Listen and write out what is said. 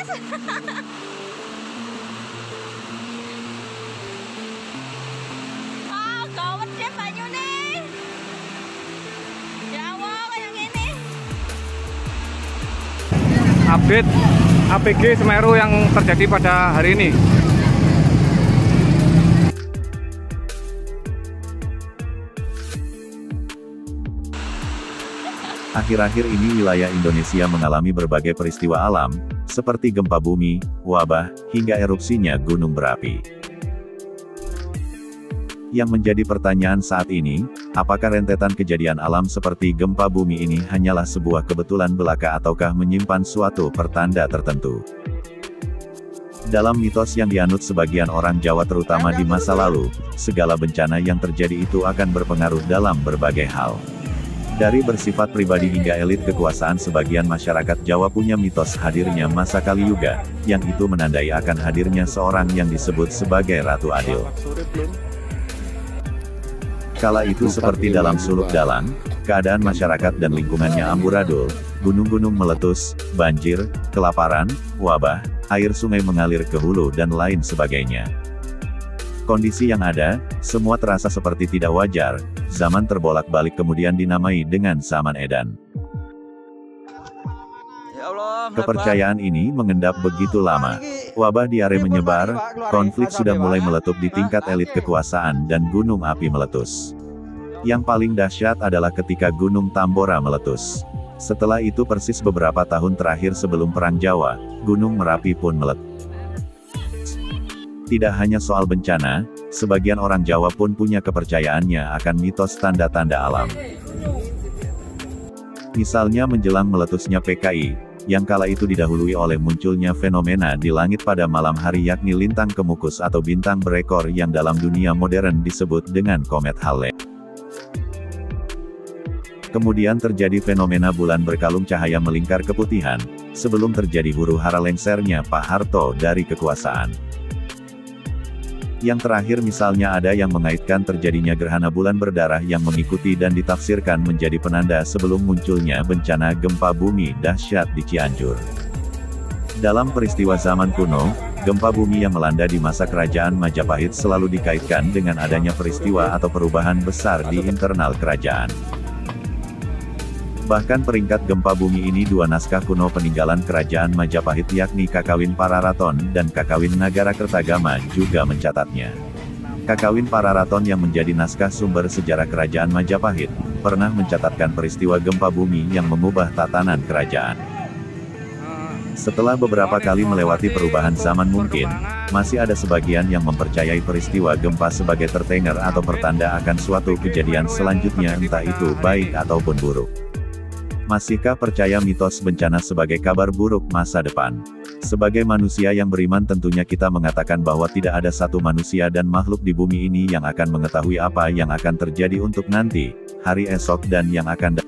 Mas. Oh, gawat deh banyune. Ya Allah, kayak gini. Update APG Semeru yang terjadi pada hari ini. Akhir-akhir ini wilayah Indonesia mengalami berbagai peristiwa alam, seperti gempa bumi, wabah, hingga erupsinya gunung berapi. Yang menjadi pertanyaan saat ini, apakah rentetan kejadian alam seperti gempa bumi ini hanyalah sebuah kebetulan belaka ataukah menyimpan suatu pertanda tertentu? Dalam mitos yang dianut sebagian orang Jawa terutama di masa lalu, segala bencana yang terjadi itu akan berpengaruh dalam berbagai hal. Dari bersifat pribadi hingga elit kekuasaan, sebagian masyarakat Jawa punya mitos hadirnya masa Kaliyuga, yang itu menandai akan hadirnya seorang yang disebut sebagai Ratu Adil. Kala itu seperti dalam suluk dalang, keadaan masyarakat dan lingkungannya amburadul, gunung-gunung meletus, banjir, kelaparan, wabah, air sungai mengalir ke hulu dan lain sebagainya. Kondisi yang ada, semua terasa seperti tidak wajar, zaman terbolak-balik kemudian dinamai dengan zaman edan. Kepercayaan ini mengendap begitu lama. Wabah diare menyebar, konflik sudah mulai meletup di tingkat elit kekuasaan dan gunung api meletus. Yang paling dahsyat adalah ketika Gunung Tambora meletus. Setelah itu persis beberapa tahun terakhir sebelum Perang Jawa, Gunung Merapi pun meletus. Tidak hanya soal bencana, sebagian orang Jawa pun punya kepercayaannya akan mitos tanda-tanda alam. Misalnya menjelang meletusnya PKI, yang kala itu didahului oleh munculnya fenomena di langit pada malam hari yakni lintang kemukus atau bintang berekor yang dalam dunia modern disebut dengan komet Halley. Kemudian terjadi fenomena bulan berkalung cahaya melingkar keputihan, sebelum terjadi huru-hara lengsernya Pak Harto dari kekuasaan. Yang terakhir misalnya ada yang mengaitkan terjadinya gerhana bulan berdarah yang mengikuti dan ditafsirkan menjadi penanda sebelum munculnya bencana gempa bumi dahsyat di Cianjur. Dalam peristiwa zaman kuno, gempa bumi yang melanda di masa kerajaan Majapahit selalu dikaitkan dengan adanya peristiwa atau perubahan besar di internal kerajaan. Bahkan peringkat gempa bumi ini dua naskah kuno peninggalan kerajaan Majapahit yakni Kakawin Pararaton dan Kakawin Nagarakertagama juga mencatatnya. Kakawin Pararaton yang menjadi naskah sumber sejarah kerajaan Majapahit, pernah mencatatkan peristiwa gempa bumi yang mengubah tatanan kerajaan. Setelah beberapa kali melewati perubahan zaman mungkin, masih ada sebagian yang mempercayai peristiwa gempa sebagai tertenger atau pertanda akan suatu kejadian selanjutnya entah itu baik ataupun buruk. Masihkah percaya mitos bencana sebagai kabar buruk masa depan? Sebagai manusia yang beriman tentunya kita mengatakan bahwa tidak ada satu manusia dan makhluk di bumi ini yang akan mengetahui apa yang akan terjadi untuk nanti, hari esok dan yang akan datang.